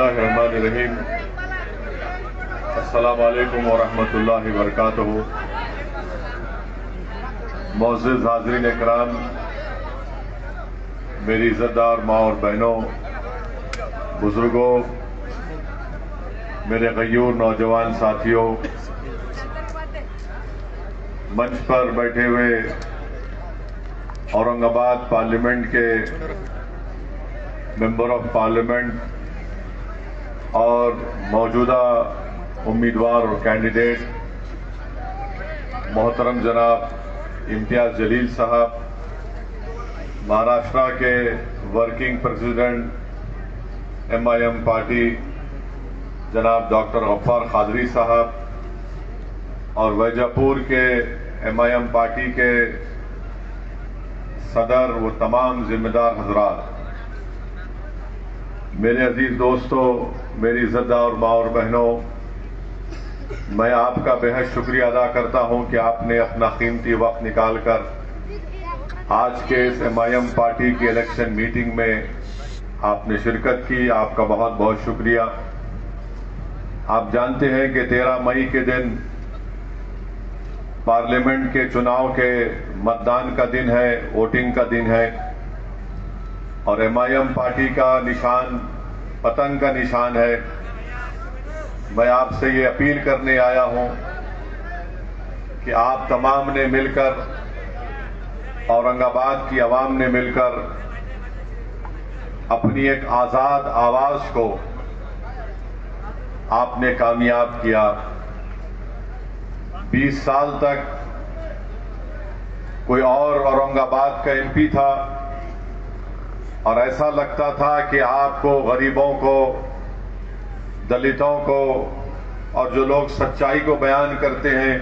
बिस्मिल्लाहिर्रहमानिर्रहीम। अस्सलामु अलैकुम व रहमतुल्लाहि व बरकातुहू। मोअज़्ज़िज़ हाज़रीन इकराम, मेरी इज़्ज़तदार माँ और बहनों, बुजुर्गों, मेरे गयूर नौजवान साथियों, मंच पर बैठे हुए औरंगाबाद पार्लियामेंट के मेंबर ऑफ पार्लियामेंट और मौजूदा उम्मीदवार और कैंडिडेट मोहतरम जनाब इम्तियाज जलील साहब, महाराष्ट्र के वर्किंग प्रेसिडेंट MIM पार्टी जनाब डॉक्टर गफ्फार कादरी साहब और वैजापुर के MIM पार्टी के सदर व तमाम जिम्मेदार हजरात, मेरे अजीज दोस्तों, मेरी इज़्ज़तदार माँ और बहनों, मैं आपका बेहद शुक्रिया अदा करता हूं कि आपने अपना कीमती वक्त निकालकर आज के इस MIM पार्टी की इलेक्शन मीटिंग में आपने शिरकत की। आपका बहुत बहुत शुक्रिया। आप जानते हैं कि 13 मई के दिन पार्लियामेंट के चुनाव के मतदान का दिन है, वोटिंग का दिन है और MIM पार्टी का निशान पतंग का निशान है। मैं आपसे ये अपील करने आया हूं कि आप तमाम ने मिलकर, औरंगाबाद की आवाम ने मिलकर अपनी एक आजाद आवाज को आपने कामयाब किया। 20 साल तक कोई और औरंगाबाद का MP था और ऐसा लगता था कि आपको, गरीबों को, दलितों को और जो लोग सच्चाई को बयान करते हैं,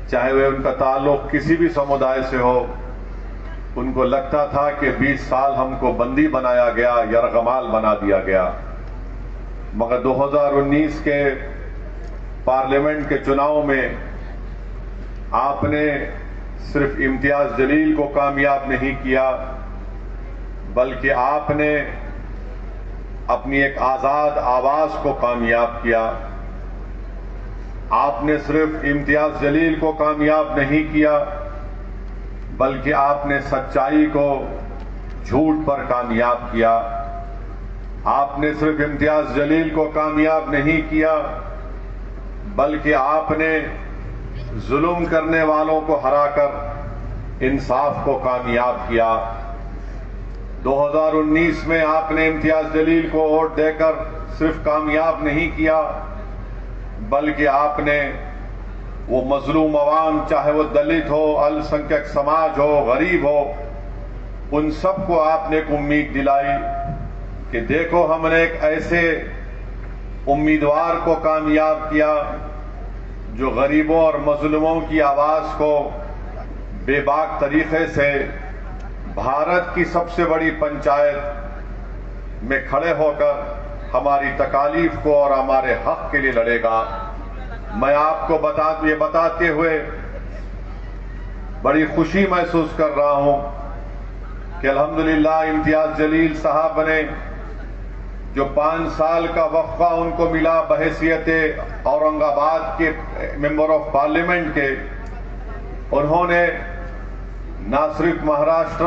चाहे वे उनका ताल्लुक किसी भी समुदाय से हो, उनको लगता था कि 20 साल हमको बंदी बनाया गया, यरगमाल बना दिया गया। मगर 2019 के पार्लियामेंट के चुनाव में आपने सिर्फ इम्तियाज जलील को कामयाब नहीं किया, बल्कि आपने अपनी एक आजाद आवाज को कामयाब किया। आपने सिर्फ इम्तियाज जलील को कामयाब नहीं किया, बल्कि आपने सच्चाई को झूठ पर कामयाब किया। आपने सिर्फ इम्तियाज जलील को कामयाब नहीं किया, बल्कि आपने जुल्म करने वालों को हराकर इंसाफ को कामयाब किया। 2019 में आपने इम्तियाज जलील को वोट देकर सिर्फ कामयाब नहीं किया, बल्कि आपने वो मजलूम अवाम, चाहे वो दलित हो, अल्पसंख्यक समाज हो, गरीब हो, उन सबको आपने एक उम्मीद दिलाई कि देखो, हमने एक ऐसे उम्मीदवार को कामयाब किया जो गरीबों और मजलूमों की आवाज को बेबाक तरीके से भारत की सबसे बड़ी पंचायत में खड़े होकर हमारी तकालीफ को और हमारे हक के लिए लड़ेगा। मैं आपको बताते हुए बड़ी खुशी महसूस कर रहा हूं कि अल्हम्दुलिल्लाह इम्तियाज जलील साहब ने जो 5 साल का वक्फा उनको मिला बहैसियत औरंगाबाद के मेंबर ऑफ पार्लियामेंट के, उन्होंने ना सिर्फ महाराष्ट्र,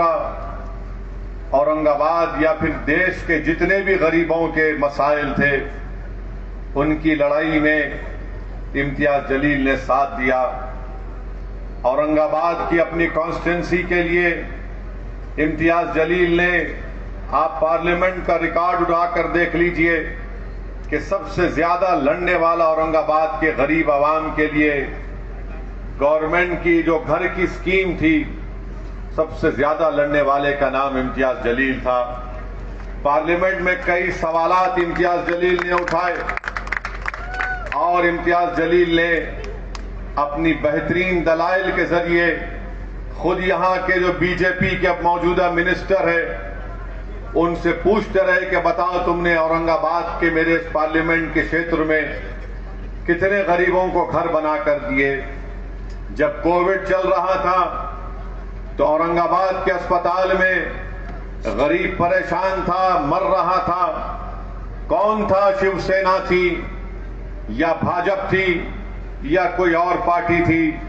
औरंगाबाद या फिर देश के जितने भी गरीबों के मसाइल थे, उनकी लड़ाई में इम्तियाज जलील ने साथ दिया। औरंगाबाद की अपनी कॉन्स्टिट्यूंसी के लिए इम्तियाज जलील ने, आप पार्लियामेंट का रिकॉर्ड उठाकर देख लीजिए कि सबसे ज्यादा लड़ने वाला औरंगाबाद के गरीब आवाम के लिए गवर्नमेंट की जो घर की स्कीम थी, सबसे ज्यादा लड़ने वाले का नाम इम्तियाज जलील था। पार्लियामेंट में कई सवालात इम्तियाज जलील ने उठाए और इम्तियाज जलील ने अपनी बेहतरीन दलाइल के जरिए खुद यहां के जो बीजेपी के अब मौजूदा मिनिस्टर है, उनसे पूछते रहे कि बताओ, तुमने औरंगाबाद के मेरे इस पार्लियामेंट के क्षेत्र में कितने गरीबों को घर बनाकर दिए। जब कोविड चल रहा था तो औरंगाबाद के अस्पताल में गरीब परेशान था, मर रहा था। कौन था, शिवसेना थी या भाजपा थी या कोई और पार्टी थी,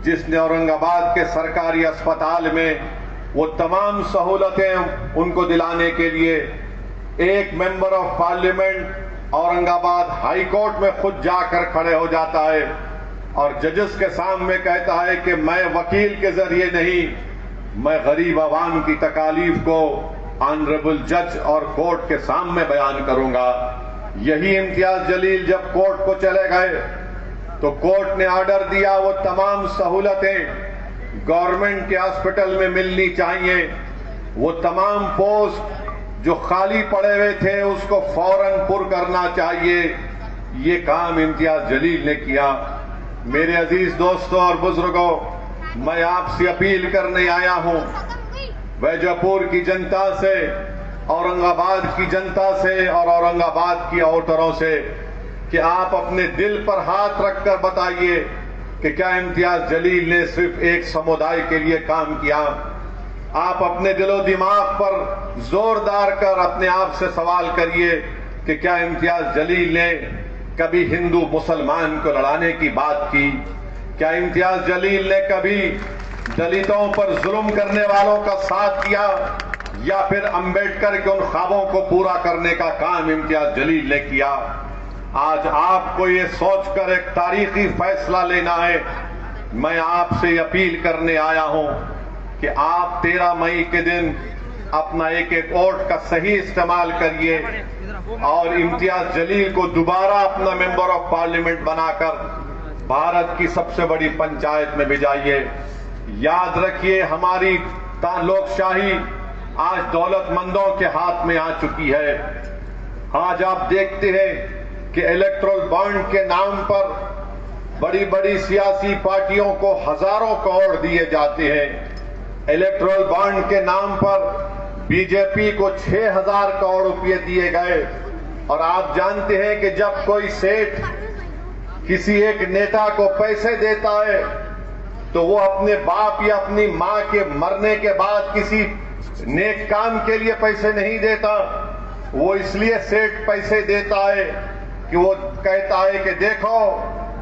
जिसने औरंगाबाद के सरकारी अस्पताल में वो तमाम सहूलतें उनको दिलाने के लिए एक member of parliament Aurangabad high court में खुद जाकर खड़े हो जाता है और जजेस के सामने कहता है कि मैं वकील के जरिए नहीं, मैं गरीब आवाम की तकालीफ को ऑनरेबल जज और कोर्ट के सामने बयान करूंगा। यही इम्तियाज जलील जब कोर्ट को चले गए तो कोर्ट ने ऑर्डर दिया वो तमाम सहूलतें गवर्नमेंट के हॉस्पिटल में मिलनी चाहिए, वो तमाम पोस्ट जो खाली पड़े हुए थे उसको फौरन पुर करना चाहिए। ये काम इम्तियाज जलील ने किया। मेरे अजीज दोस्तों और बुजुर्गों, मैं आपसे अपील करने आया हूं वैजापुर की जनता से, औरंगाबाद की जनता से और औरंगाबाद की वोटरों से कि आप अपने दिल पर हाथ रखकर बताइए कि क्या इम्तियाज जलील ने सिर्फ एक समुदाय के लिए काम किया। आप अपने दिलो दिमाग पर जोरदार कर अपने आप से सवाल करिए कि क्या इम्तियाज जलील ने कभी हिंदू मुसलमान को लड़ाने की बात की? क्या इम्तियाज जलील ने कभी दलितों पर जुल्म करने वालों का साथ दिया या फिर अंबेडकर के उन ख्वाबों को पूरा करने का काम इम्तियाज जलील ने किया? आज आपको ये सोचकर एक तारीखी फैसला लेना है। मैं आपसे अपील करने आया हूं कि आप 13 मई के दिन अपना एक एक वोट का सही इस्तेमाल करिए और इम्तियाज जलील को दोबारा अपना मेंबर ऑफ पार्लियामेंट बनाकर भारत की सबसे बड़ी पंचायत में भिजाइए। याद रखिए, हमारी लोकशाही आज दौलतमंदों के हाथ में आ चुकी है। आज आप देखते हैं कि इलेक्टोरल बॉन्ड के नाम पर बड़ी बड़ी सियासी पार्टियों को हजारों करोड़ दिए जाते हैं। इलेक्टोरल बॉन्ड के नाम पर बीजेपी को 6000 करोड़ रुपए दिए गए। और आप जानते हैं कि जब कोई सेठ किसी एक नेता को पैसे देता है तो वो अपने बाप या अपनी मां के मरने के बाद किसी नेक काम के लिए पैसे नहीं देता। वो इसलिए सेठ पैसे देता है कि वो कहता है कि देखो,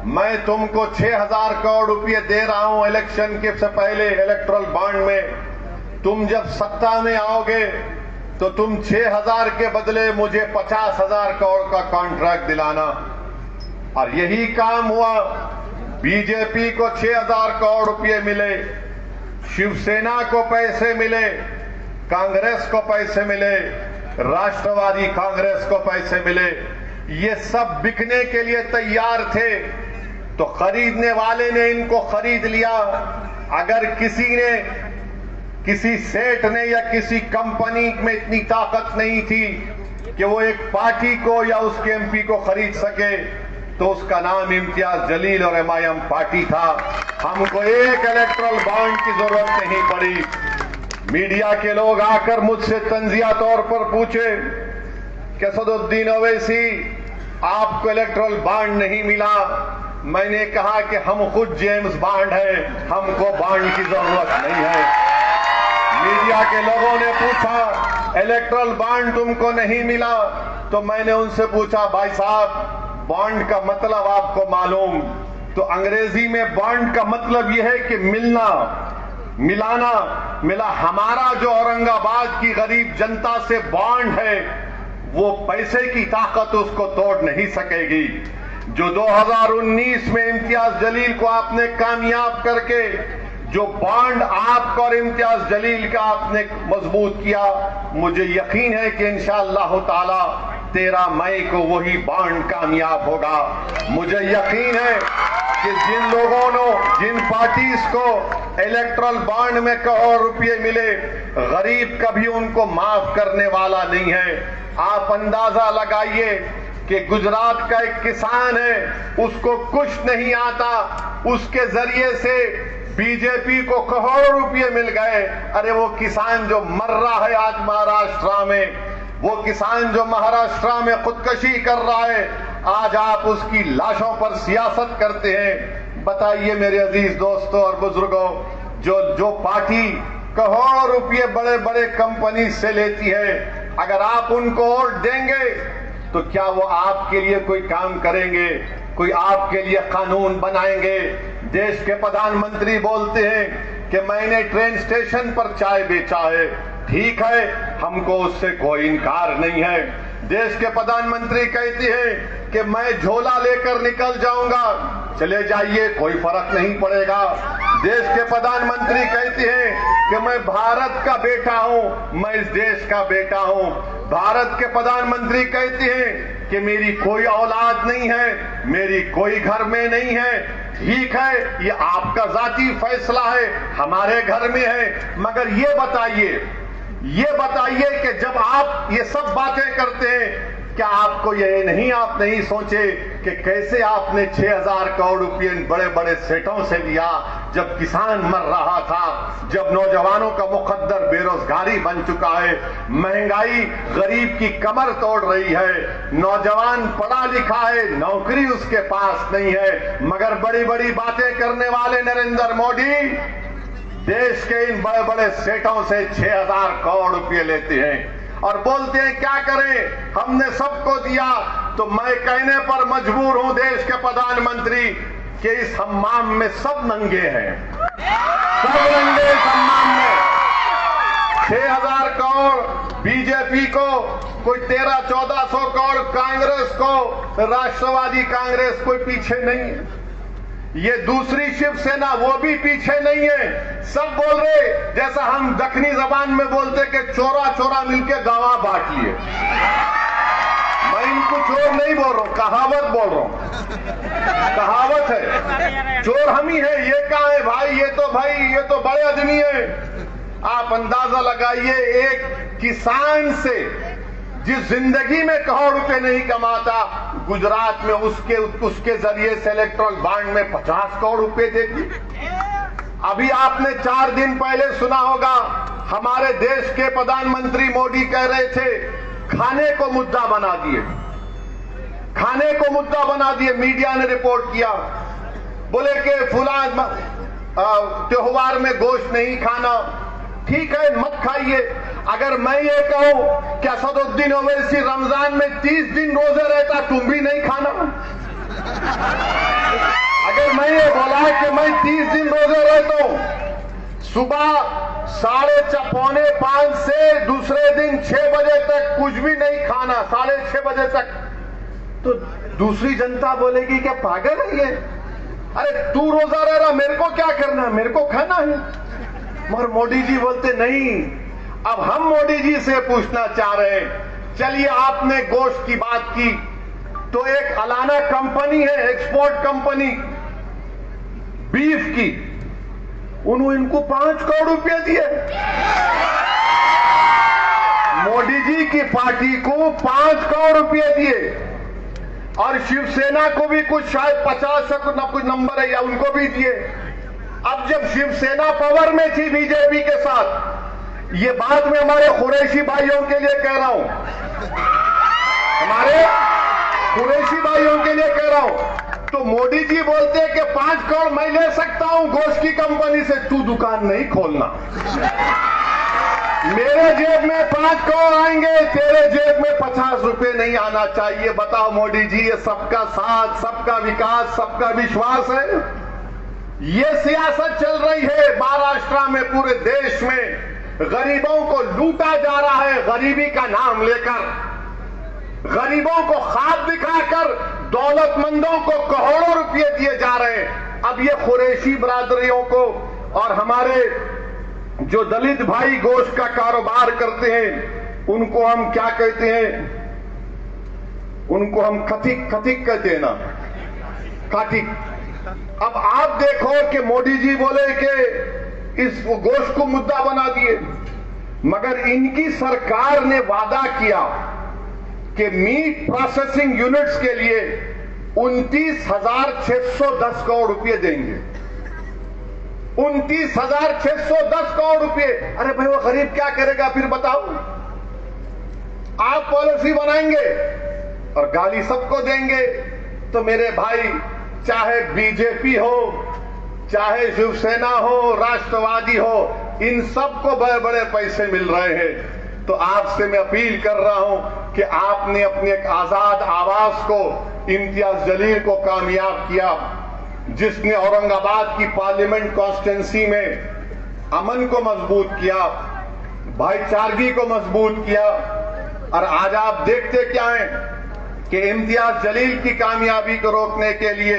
मैं तुमको 6000 करोड़ रुपए दे रहा हूं इलेक्शन के से पहले इलेक्टोरल बॉन्ड में। तुम जब सत्ता में आओगे तो तुम 6000 के बदले मुझे 50,000 करोड़ का कॉन्ट्रैक्ट दिलाना। और यही काम हुआ। बीजेपी को 6000 करोड़ रुपए मिले, शिवसेना को पैसे मिले, कांग्रेस को पैसे मिले, राष्ट्रवादी कांग्रेस को पैसे मिले। ये सब बिकने के लिए तैयार थे तो खरीदने वाले ने इनको खरीद लिया। अगर किसी सेठ ने या किसी कंपनी में इतनी ताकत नहीं थी कि वो एक पार्टी को या उसके एमपी को खरीद सके तो उसका नाम इम्तियाज जलील और एमआईएम पार्टी था। हमको एक इलेक्टोरल बॉन्ड की जरूरत नहीं पड़ी। मीडिया के लोग आकर मुझसे तंजिया तौर पर पूछे कि असदुद्दीन ओवैसी, आपको इलेक्टोरल बॉन्ड नहीं मिला। मैंने कहा कि हम खुद जेम्स बॉन्ड हैं, हमको बॉन्ड की जरूरत नहीं है। मीडिया के लोगों ने पूछा इलेक्टोरल बॉन्ड तुमको नहीं मिला, तो मैंने उनसे पूछा, भाई साहब बॉन्ड का मतलब आपको मालूम? तो अंग्रेजी में बॉन्ड का मतलब यह है कि मिलना, मिलाना। मिला हमारा जो औरंगाबाद की गरीब जनता से बॉन्ड है वो पैसे की ताकत उसको तोड़ नहीं सकेगी। जो 2019 में इम्तियाज जलील को आपने कामयाब करके जो बॉन्ड आपका और इम्तियाज जलील का आपने मजबूत किया, मुझे यकीन है कि इंशाअल्लाह ताला 13 मई को वही बॉन्ड कामयाब होगा। मुझे यकीन है कि जिन लोगों ने, जिन पार्टीज को इलेक्टोरल बॉन्ड में करोड़ रुपए मिले, गरीब कभी उनको माफ करने वाला नहीं है। आप अंदाजा लगाइए कि गुजरात का एक किसान है, उसको कुछ नहीं आता, उसके जरिए से बीजेपी को करोड़ों रुपए मिल गए। अरे वो किसान जो मर रहा है आज महाराष्ट्र में, वो किसान जो महाराष्ट्र में खुदकशी कर रहा है, आज आप उसकी लाशों पर सियासत करते हैं। बताइए मेरे अजीज दोस्तों और बुजुर्गों, जो पार्टी करोड़ों रुपए बड़े बड़े कंपनी से लेती है, अगर आप उनको वोट देंगे तो क्या वो आपके लिए कोई काम करेंगे, कोई आपके लिए कानून बनाएंगे? देश के प्रधानमंत्री बोलते हैं कि मैंने ट्रेन स्टेशन पर चाय बेचा है, ठीक है, हमको उससे कोई इनकार नहीं है। देश के प्रधानमंत्री कहती हैं कि मैं झोला लेकर निकल जाऊंगा, चले जाइए, कोई फर्क नहीं पड़ेगा। देश के प्रधानमंत्री कहती हैं कि मैं भारत का बेटा हूं, मैं इस देश का बेटा हूं। भारत के प्रधानमंत्री कहती हैं कि मेरी कोई औलाद नहीं है, मेरी कोई घर में नहीं है, ठीक है, ये आपका जाती फैसला है, हमारे घर में है। मगर ये बताइए कि जब आप ये सब बातें करते हैं, क्या आपको आप नहीं सोचे कि कैसे आपने 6,000 करोड़ रुपए बड़े बड़े सेठों से लिया, जब किसान मर रहा था, जब नौजवानों का मुकद्दर बेरोजगारी बन चुका है, महंगाई गरीब की कमर तोड़ रही है, नौजवान पढ़ा लिखा है, नौकरी उसके पास नहीं है, मगर बड़ी बड़ी बातें करने वाले नरेंद्र मोदी देश के इन बड़े बड़े सेठों से 6,000 करोड़ रुपए लेते हैं और बोलते हैं क्या करें, हमने सबको दिया। तो मैं कहने पर मजबूर हूं देश के प्रधानमंत्री कि इस हम्माम में सब नंगे हैं, सब नंगे इस हम्माम में। 6,000 करोड़ बीजेपी को, कोई 1300-1400 करोड़ कांग्रेस को, राष्ट्रवादी कांग्रेस कोई पीछे नहीं है, ये दूसरी शिवसेना वो भी पीछे नहीं है। सब बोल रहे, जैसा हम दक्षिणी जबान में बोलते कि चोरा चोरा मिलके गावा बांट लिए। मैं इनको चोर नहीं बोल रहा हूं, कहावत बोल रहा हूं, कहावत है, चोर हम ही है। ये कहा है भाई, ये तो बड़े आदमी है। आप अंदाजा लगाइए, एक किसान से जिस जिंदगी में करोड़ रुपए नहीं कमाता, गुजरात में उसके जरिए से इलेक्ट्रल बॉन्ड में 50 करोड़ रुपए देती। अभी आपने 4 दिन पहले सुना होगा, हमारे देश के प्रधानमंत्री मोदी कह रहे थे खाने को मुद्दा बना दिए, खाने को मुद्दा बना दिए। मीडिया ने रिपोर्ट किया, बोले कि फुला त्योहार में गोश्त नहीं खाना, ठीक है मत खाइए। अगर मैं ये कहूं कि असदुद्दीन ओवैसी रमजान में 30 दिन रोजे रहता, तुम भी नहीं खाना। अगर मैं ये बोला कि मैं 30 दिन रोजे रहता हूं, सुबह 4:45 से दूसरे दिन 6 बजे तक कुछ भी नहीं खाना, 6:30 बजे तक, तो दूसरी जनता बोलेगी क्या पागल है ये? अरे तू रोजा रह रहा, मेरे को क्या करना है, मेरे को खाना है। मगर मोदी जी बोलते नहीं। अब हम मोदी जी से पूछना चाह रहे हैं, चलिए आपने गोश्त की बात की, तो एक अलाना कंपनी है, एक्सपोर्ट कंपनी बीफ की, उन्होंने इनको 5 करोड़ रुपए दिए। मोदी जी की पार्टी को 5 करोड़ रुपए दिए, और शिवसेना को भी कुछ शायद 50 से कुछ नंबर है या उनको भी दिए। अब जब शिवसेना पावर में थी बीजेपी के साथ, ये बात मैं हमारे कुरैशी भाइयों के लिए कह रहा हूं, हमारे कुरैशी भाइयों के लिए कह रहा हूं, तो मोदी जी बोलते हैं कि 5 करोड़ मैं ले सकता हूं गोश्त की कंपनी से, तू दुकान नहीं खोलना। मेरे जेब में 5 करोड़ आएंगे, तेरे जेब में 50 रुपए नहीं आना चाहिए। बताओ मोदी जी, ये सबका साथ, सबका विकास, सबका विश्वास है? ये सियासत चल रही है महाराष्ट्र में, पूरे देश में गरीबों को लूटा जा रहा है, गरीबी का नाम लेकर, गरीबों को ख्वाब दिखाकर दौलतमंदों को करोड़ों रुपए दिए जा रहे हैं। अब ये कुरैशी बरादरियों को और हमारे जो दलित भाई गोश्त का कारोबार करते हैं, उनको हम क्या कहते हैं? उनको हम खतिक कहते हैं ना, खाटिक। अब आप देखो कि मोदी जी बोले कि इस गोश्त को मुद्दा बना दिए, मगर इनकी सरकार ने वादा किया कि मीट प्रोसेसिंग यूनिट्स के लिए 29,610 करोड़ रुपए देंगे। 29,610 करोड़ रुपए। अरे भाई वो गरीब क्या करेगा फिर बताओ? आप पॉलिसी बनाएंगे और गाली सबको देंगे। तो मेरे भाई, चाहे बीजेपी हो, चाहे शिवसेना हो, राष्ट्रवादी हो, इन सबको बड़े बड़े पैसे मिल रहे हैं। तो आपसे मैं अपील कर रहा हूं कि आपने अपने एक आजाद आवाज को इम्तियाज जलील को कामयाब किया, जिसने औरंगाबाद की पार्लियामेंट कॉन्स्टिट्यूंसी में अमन को मजबूत किया, भाईचारगी को मजबूत किया। और आज आप देखते क्या हैं कि इम्तियाज जलील की कामयाबी को रोकने के लिए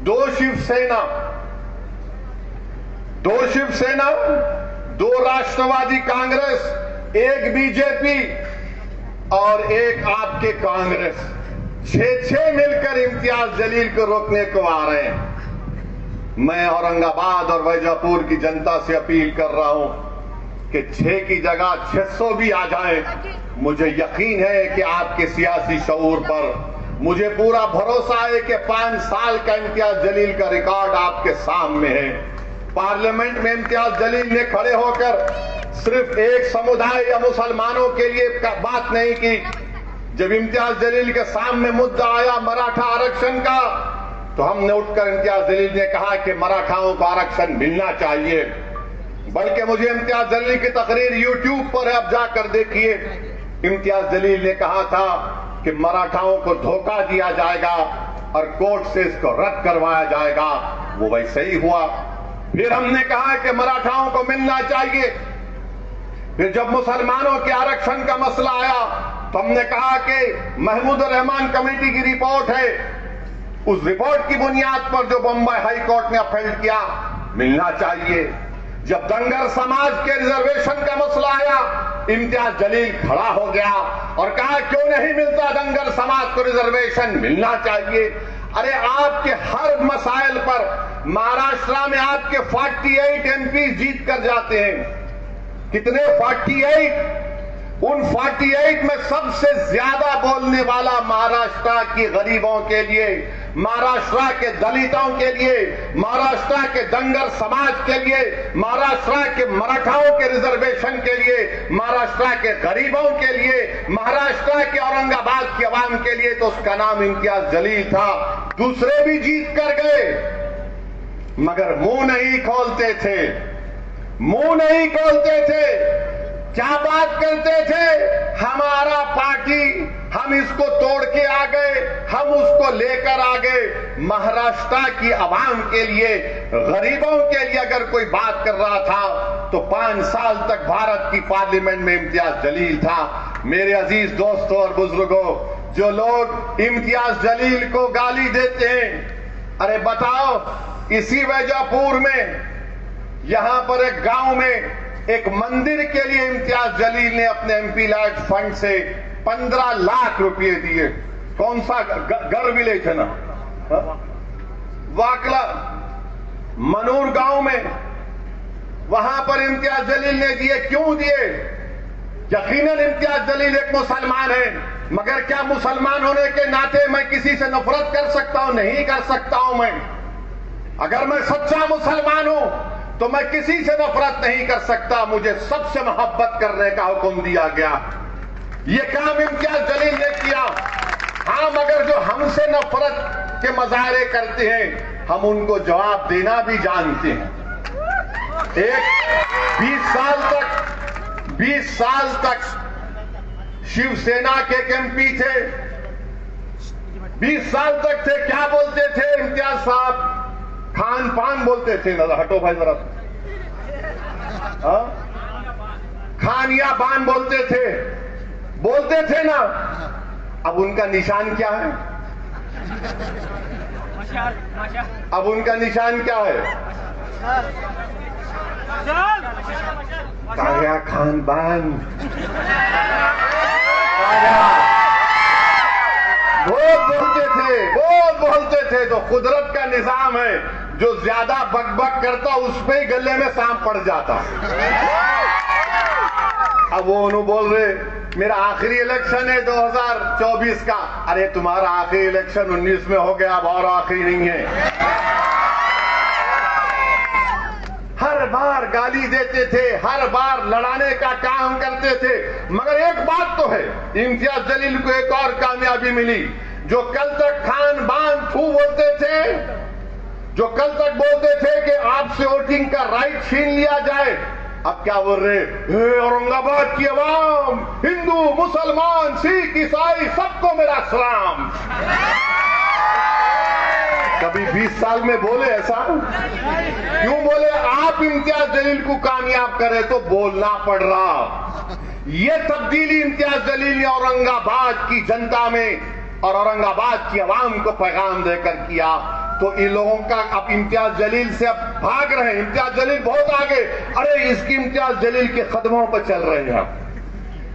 दो शिवसेना, दो राष्ट्रवादी कांग्रेस, एक बीजेपी और एक आपके कांग्रेस, 6 मिलकर इम्तियाज जलील को रोकने को आ रहे हैं। मैं औरंगाबाद और वैजापुर की जनता से अपील कर रहा हूं कि 6 की जगह 600 भी आ जाए। मुझे यकीन है कि आपके सियासी शऊर पर मुझे पूरा भरोसा है कि 5 साल का इम्तियाज जलील का रिकॉर्ड आपके सामने है। पार्लियामेंट में इम्तियाज जलील ने खड़े होकर सिर्फ एक समुदाय या मुसलमानों के लिए बात नहीं की। जब इम्तियाज जलील के सामने मुद्दा आया मराठा आरक्षण का, तो हमने उठकर इम्तियाज जलील ने कहा कि मराठाओं को आरक्षण मिलना चाहिए। बल्कि मुझे इम्तियाज जलील की तकरीर यूट्यूब पर है, अब जाकर देखिए। इम्तियाज जलील ने कहा था कि मराठाओं को धोखा दिया जाएगा और कोर्ट से इसको रद्द करवाया जाएगा। वो वैसे ही हुआ। फिर हमने कहा कि मराठाओं को मिलना चाहिए। फिर जब मुसलमानों के आरक्षण का मसला आया तो हमने कहा कि महमूद रहमान कमेटी की रिपोर्ट है, उस रिपोर्ट की बुनियाद पर जो बंबई हाई कोर्ट ने अपील किया, मिलना चाहिए। जब धनगर समाज के रिजर्वेशन का मसला आया, इम्तियाज जलील खड़ा हो गया और कहा क्यों नहीं मिलता धनगर समाज को रिजर्वेशन, मिलना चाहिए। अरे आपके हर मसाइल पर महाराष्ट्र में आपके 48 एमपी जीत कर जाते हैं। कितने? 48। उन 48 में सबसे ज्यादा बोलने वाला महाराष्ट्र की गरीबों के लिए, महाराष्ट्र के दलितों के लिए, महाराष्ट्र के धनगर समाज के लिए, महाराष्ट्र के मराठाओं के रिजर्वेशन के लिए, महाराष्ट्र के गरीबों के लिए, महाराष्ट्र के औरंगाबाद की आवाम के लिए, तो उसका नाम इम्तियाज जलील था। दूसरे भी जीत कर गए मगर मुंह नहीं खोलते थे, मुंह नहीं खोलते थे। क्या बात करते थे? हमारा पार्टी, हम इसको तोड़ के आ गए, हम उसको लेकर आ गए। महाराष्ट्र की आवाम के लिए, गरीबों के लिए अगर कोई बात कर रहा था तो 5 साल तक भारत की पार्लियामेंट में इम्तियाज जलील था। मेरे अजीज दोस्तों और बुजुर्गों, जो लोग इम्तियाज जलील को गाली देते हैं, अरे बताओ, इसी वैजापुर में यहां पर एक गांव में एक मंदिर के लिए इम्तियाज जलील ने अपने एमपी लाइट फंड से 15 लाख रुपए दिए। कौन सा? गर विलेज है ना, वाकला मनूर गांव में, वहां पर इम्तियाज जलील ने दिए। क्यों दिए? यकीनन इम्तियाज जलील एक मुसलमान है, मगर क्या मुसलमान होने के नाते मैं किसी से नफरत कर सकता हूं? नहीं कर सकता हूं। मैं अगर मैं सच्चा मुसलमान हूं तो मैं किसी से नफरत नहीं कर सकता। मुझे सबसे मोहब्बत करने का हुक्म दिया गया। ये काम इम्तियाज जलील ने किया। हाँ, मगर जो हमसे नफरत के मजाहरे करते हैं, हम उनको जवाब देना भी जानते हैं। एक 20 साल तक शिवसेना के एमपी थे, 20 साल तक थे। क्या बोलते थे इम्तियाज साहब? खान पान बोलते थे ना। हटो भाई जरा। खानिया पान बोलते थे ना। अब उनका निशान क्या है? अब उनका निशान क्या है? काया खान पान। बहुत बोलते थे। तो कुदरत का निजाम है, जो ज्यादा बकबक करता उस पे ही गले में सांप पड़ जाता। अब वो उन्होंने बोल रहे मेरा आखिरी इलेक्शन है 2024 का। अरे तुम्हारा आखिरी इलेक्शन 19 में हो गया, अब और आखिरी नहीं है। हर बार गाली देते थे, हर बार लड़ाने का काम करते थे। मगर एक बात तो है, इम्तियाज जलील को एक और कामयाबी मिली। जो कल तक खान बान फू बोलते थे, जो कल तक बोलते थे कि आपसे वोटिंग का राइट छीन लिया जाए, अब क्या बोल रहे, हे औरंगाबाद की आवाम, हिंदू मुसलमान सिख ईसाई सबको मेरा सलाम। कभी 20 साल में बोले ऐसा? क्यों बोले? आप इम्तियाज जलील को कामयाब करें तो बोलना पड़ रहा। ये तब्दीली इम्तियाज जलील ने औरंगाबाद की जनता में और औरंगाबाद की आवाम को पैगाम देकर किया। तो इन लोगों का अब इम्तियाज जलील से अब भाग रहे हैं। इम्तियाज जलील बहुत आगे, अरे इसकी इम्तियाज जलील के कदमों पर चल रहे हैं,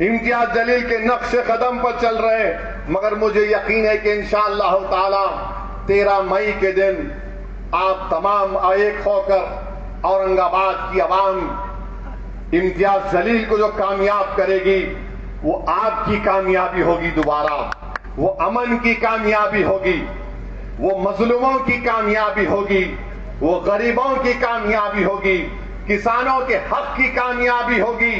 इम्तियाज जलील के नक्शे कदम पर चल रहे हैं। मगर मुझे यकीन है कि इंशाअल्लाह ताला 13 मई के दिन आप तमाम एक होकर औरंगाबाद की आवाम इम्तियाज जलील को जो कामयाब करेगी वो आपकी कामयाबी होगी, दोबारा वो अमन की कामयाबी होगी, वो मजलूमों की कामयाबी होगी, वो गरीबों की कामयाबी होगी, किसानों के हक की कामयाबी होगी,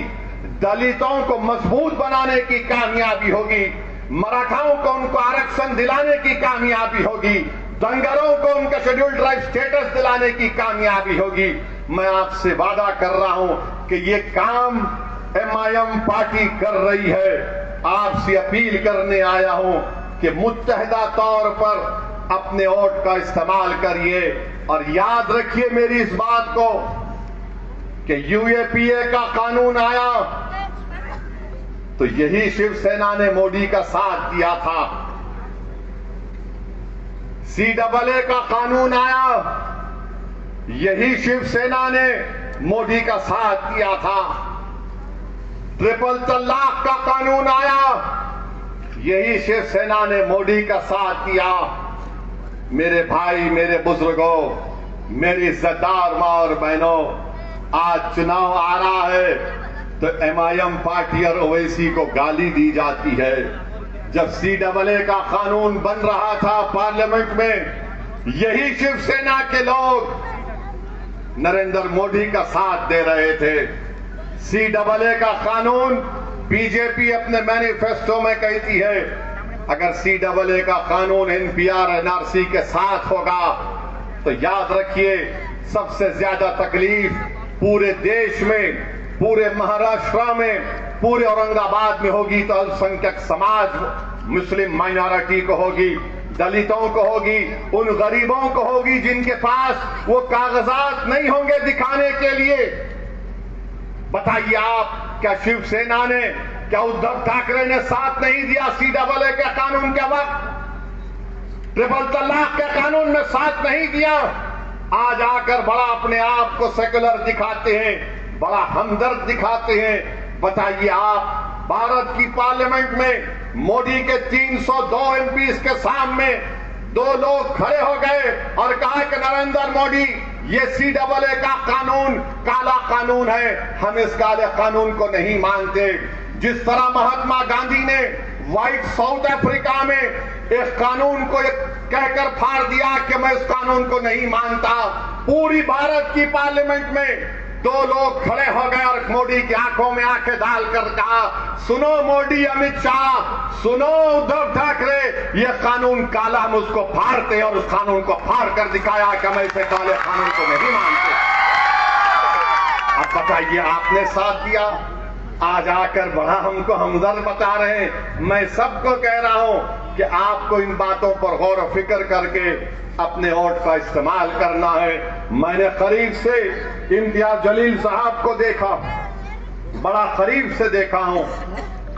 दलितों को मजबूत बनाने की कामयाबी होगी, मराठाओं को उनको आरक्षण दिलाने की कामयाबी होगी, दंगरों को उनका शेड्यूल्ड ट्राइब स्टेटस दिलाने की कामयाबी होगी। मैं आपसे वादा कर रहा हूं कि ये काम MIM पार्टी कर रही है। आपसे अपील करने आया हूं कि मुत्तहिदा तौर पर अपने वोट का इस्तेमाल करिए और याद रखिए मेरी इस बात को कि UAPA का कानून आया तो यही शिवसेना ने मोदी का साथ दिया था। CAA का कानून आया, यही शिवसेना ने मोदी का साथ दिया था। ट्रिपल तलाक का कानून आया, यही शिवसेना ने मोदी का साथ दिया। मेरे भाई, मेरे बुजुर्गों, मेरी इज्जतदार मां और बहनों, आज चुनाव आ रहा है तो MIM पार्टी और ओवैसी को गाली दी जाती है। जब CAA का कानून बन रहा था पार्लियामेंट में, यही शिवसेना के लोग नरेंद्र मोदी का साथ दे रहे थे। CAA का कानून बीजेपी अपने मैनिफेस्टो में कहती है अगर CAA का कानून NPR NRC के साथ होगा तो याद रखिए सबसे ज्यादा तकलीफ पूरे देश में, पूरे महाराष्ट्र में, पूरे औरंगाबाद में होगी तो अल्पसंख्यक समाज, मुस्लिम माइनॉरिटी को होगी, दलितों को होगी, उन गरीबों को होगी जिनके पास वो कागजात नहीं होंगे दिखाने के लिए। बताइए आप, क्या शिवसेना ने, क्या उद्धव ठाकरे ने साथ नहीं दिया CAA के कानून के वक्त? ट्रिपल तलाक के कानून में साथ नहीं दिया। आज आकर बड़ा अपने आप को सेकुलर दिखाते हैं, बड़ा हमदर्द दिखाते हैं। बताइए आप, भारत की पार्लियामेंट में मोदी के 302 MPs के सामने 2 लोग खड़े हो गए और कहा कि नरेंद्र मोदी, ये CAA का कानून काला कानून है, हम इस काले कानून को नहीं मानते। जिस तरह महात्मा गांधी ने व्हाइट साउथ अफ्रीका में एक कानून को कहकर फाड़ दिया कि मैं इस कानून को नहीं मानता, पूरी भारत की पार्लियामेंट में 2 लोग खड़े हो गए और मोदी की आंखों में आंखें डालकर कहा, सुनो मोदी, अमित शाह, सुनो उद्धव ठाकरे, ये कानून काला, हम उसको फाड़ते, और उस कानून को फाड़ कर दिखाया कि हम ऐसे काले कानून को नहीं मानते। अब बताइए, आपने साथ दिया, आज आकर बड़ा हमको हमदर्द बता रहे हैं। मैं सबको कह रहा हूं कि आपको इन बातों पर गौर और फिक्र करके अपने वोट का इस्तेमाल करना है। मैंने करीब से इम्तियाज जलील साहब को देखा, बड़ा करीब से देखा हूं।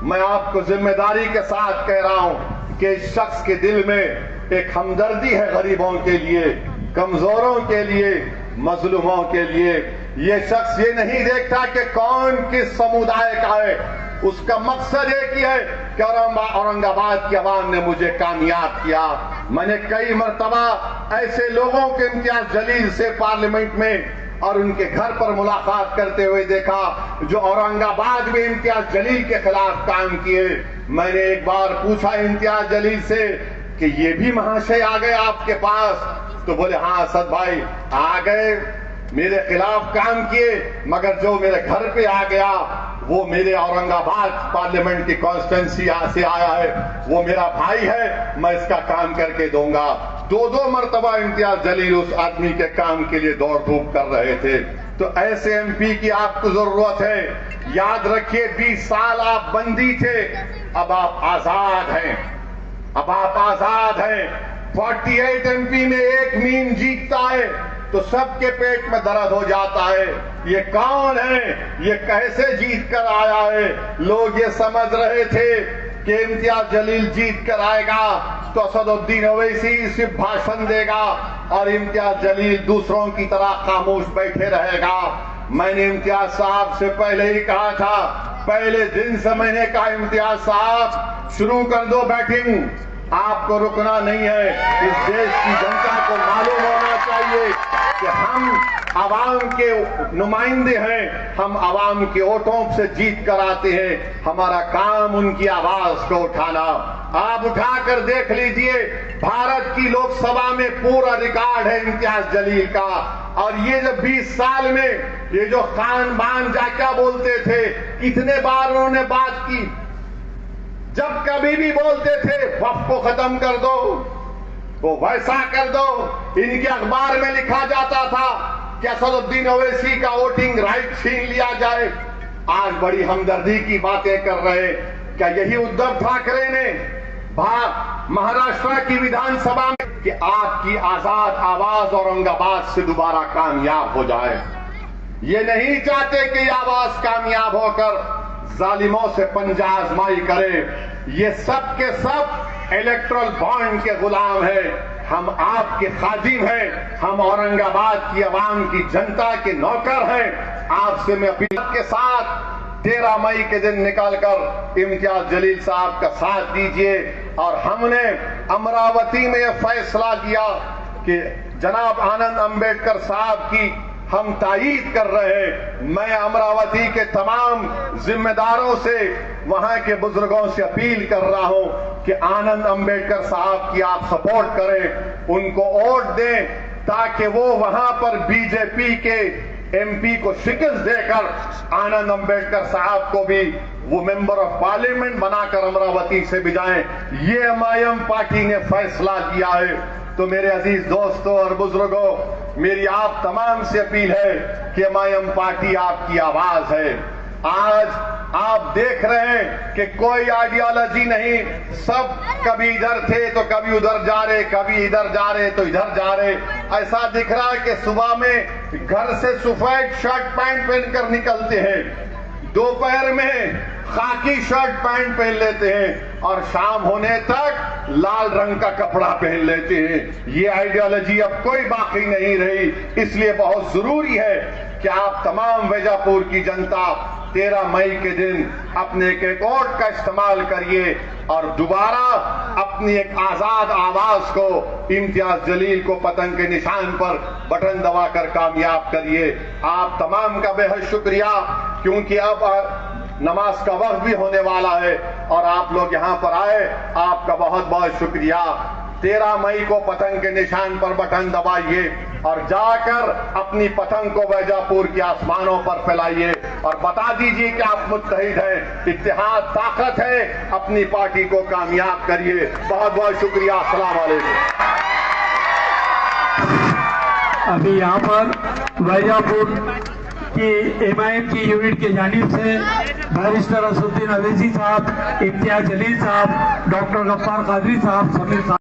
मैं आपको जिम्मेदारी के साथ कह रहा हूं कि इस शख्स के दिल में एक हमदर्दी है गरीबों के लिए, कमजोरों के लिए, मजलूमों के लिए। ये शख्स ये नहीं देखता कि कौन किस समुदाय का है, उसका मकसद एक ही है कि औरंगाबाद की आवाम ने मुझे कामयाब किया। मैंने कई मर्तबा ऐसे लोगों के इम्तियाज जलील से पार्लियामेंट में और उनके घर पर मुलाकात करते हुए देखा जो औरंगाबाद में इम्तियाज जलील के खिलाफ काम किए। मैंने एक बार पूछा इम्तियाज जलील से कि ये भी महाशय आ गए आपके पास? तो बोले हाँ असद भाई आ गए, मेरे खिलाफ काम किए, मगर जो मेरे घर पे आ गया वो मेरे औरंगाबाद पार्लियामेंट की कॉन्स्टिट्यूंसी से आया है, वो मेरा भाई है, मैं इसका काम करके दूंगा। 2-2 मरतबा इम्तियाज जलील उस आदमी के काम के लिए दौड़ धूप कर रहे थे। तो ऐसे एमपी की आपको जरूरत है। याद रखिए 20 साल आप बंदी थे, अब आप आजाद हैं, अब आप आजाद हैं। 48 एमपी में एक मीम जीतता है तो सबके पेट में दर्द हो जाता है। ये कौन है, ये कैसे जीत कर आया है? लोग ये समझ रहे थे कि इम्तियाज जलील जीत कर आएगा तो असदुद्दीन ओवैसी सिर्फ भाषण देगा और इम्तियाज जलील दूसरों की तरह खामोश बैठे रहेगा। मैंने इम्तियाज साहब से पहले ही कहा था, पहले दिन से मैंने कहा इम्तियाज साहब शुरू कर दो बैटिंग, आपको रुकना नहीं है। इस देश की जनता को मालूम होना चाहिए कि हम आवाम के नुमाइंदे हैं, हम आवाम के वोटों से जीत कर आते हैं। हमारा काम उनकी आवाज को उठाना। आप उठाकर देख लीजिए, भारत की लोकसभा में पूरा रिकॉर्ड है इम्तियाज जलील का। और ये जो 20 साल में ये जो खान बान जा क्या बोलते थे, कितने बार उन्होंने बात की। जब कभी भी बोलते थे वक्फ को खत्म कर दो, वो वैसा कर दो। इनके अखबार में लिखा जाता था कि असदुद्दीन ओवैसी का वोटिंग राइट छीन लिया जाए। आज बड़ी हमदर्दी की बातें कर रहे। क्या यही उद्धव ठाकरे ने महाराष्ट्र की विधानसभा में कि आपकी आजाद आवाज औरंगाबाद से दोबारा कामयाब हो जाए? ये नहीं चाहते कि ये आवाज कामयाब होकर जालिमों से पंजा आजमाई करे। ये सब के सब इलेक्ट्रल बॉन्ड के गुलाम है। हम आपके खादिम हैं, हम औरंगाबाद की आवाम की जनता के नौकर हैं। आपसे मैं अपील के साथ 13 मई के दिन निकालकर इम्तियाज जलील साहब का साथ दीजिए। और हमने अमरावती में यह फैसला किया कि जनाब आनंद अंबेडकर साहब की हम तायीद कर रहे हैं। मैं अमरावती के तमाम जिम्मेदारों से, वहां के बुजुर्गों से अपील कर रहा हूं कि आनंद अंबेडकर साहब की आप सपोर्ट करें, उनको वोट दें ताकि वो वहां पर बीजेपी के एमपी को शिकस्त देकर आनंद अंबेडकर साहब को भी वो मेंबर ऑफ पार्लियामेंट बनाकर अमरावती से भिजाएं। ये एमआईएम पार्टी ने फैसला किया है। तो मेरे अजीज दोस्तों और बुजुर्गों, मेरी आप तमाम से अपील है कि एमआईएम पार्टी आपकी आवाज है। आज आप देख रहे हैं कि कोई आइडियोलॉजी नहीं, सब कभी इधर थे तो कभी उधर जा रहे, कभी इधर जा रहे तो इधर जा रहे। ऐसा दिख रहा है कि सुबह में घर से सफेद शर्ट पैंट पहनकर निकलते हैं, दोपहर में खाकी शर्ट पैंट पहन लेते हैं और शाम होने तक लाल रंग का कपड़ा पहन लेते हैं। ये आइडियोलॉजी अब कोई बाकी नहीं रही। इसलिए बहुत जरूरी है कि आप तमाम वैजापुर की जनता 13 मई के दिन अपने एक वोट का इस्तेमाल करिए और दोबारा अपनी एक आजाद आवाज को इम्तियाज जलील को पतंग के निशान पर बटन दबाकर कामयाब करिए। आप तमाम का बेहद शुक्रिया, क्योंकि अब नमाज का वक्त भी होने वाला है और आप लोग यहाँ पर आए, आपका बहुत बहुत शुक्रिया। 13 मई को पतंग के निशान पर बटन दबाइए और जाकर अपनी पतंग को वैजापुर के आसमानों पर फैलाइए और बता दीजिए कि आप मुत्तहिद हैं, इत्तेहाद ताकत है। अपनी पार्टी को कामयाब करिए। बहुत बहुत शुक्रिया। अस्सलाम वालेकुम। अभी यहाँ पर वैजापुर की एमआईएम की यूनिट की जानिब से बैरिस्टर असदुद्दीन ओवैसी साहब, इम्तियाज जलील साहब, डॉक्टर गफ्फार कादरी साहब, समीर साहब